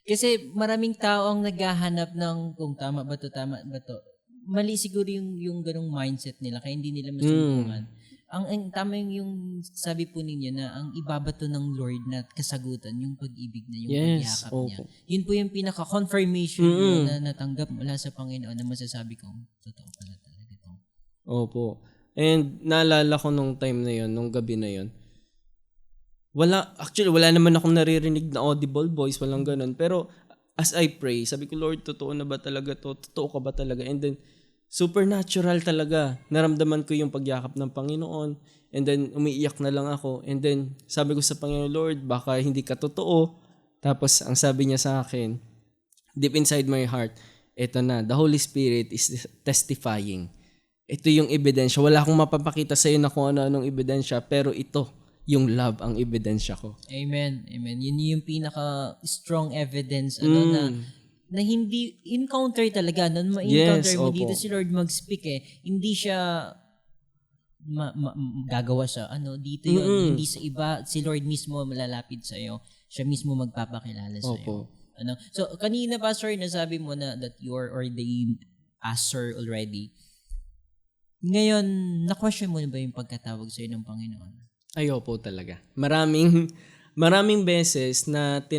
Kasi maraming tao ang naghahanap ng kung tama ba to. Mali siguro yung ganung mindset nila kaya hindi nila masuntungan. Ang tama yung sabi po ninyo na ang ibabato ng Lord na kasagutan, yung pag-ibig na yung Yes, pagyakap niya. opo. Yun po yung pinaka-confirmation mo na natanggap mula sa Panginoon na masasabi kong totoo pala talaga ito. Opo. And naalala ko nung time na yon, nung gabi na yon. Wala naman akong naririnig na audible voice, walang ganun. Pero as I pray, sabi ko, Lord, totoo na ba talaga to? Totoo ka ba talaga? And then, supernatural talaga. Naramdaman ko yung pagyakap ng Panginoon. And then, umiiyak na lang ako. And then, sabi ko sa Panginoon, Lord, baka hindi ka totoo. Tapos, ang sabi niya sa akin, deep inside my heart, eto na, the Holy Spirit is testifying. Ito yung ebidensya. Wala akong mapapakita sa iyo na kung ano-anong ebidensya, pero ito, yung love ang ebidensya ko. Amen. Yun yung pinaka-strong evidence na hindi encounter talaga. Nung ma-encounter Yes, mo opo. dito si Lord mag-speak hindi siya gagawa siya. Dito yun. Hindi sa iba. Si Lord mismo malalapit sa iyo. Siya mismo magpapakilala sa iyo. Opo. So, kanina, Pastor, nasabi mo na that you are ordained pastor already. Ngayon, na-question mo na ba yung pagkatawag sa iyo ng Panginoon? Ayaw po talaga. Maraming beses na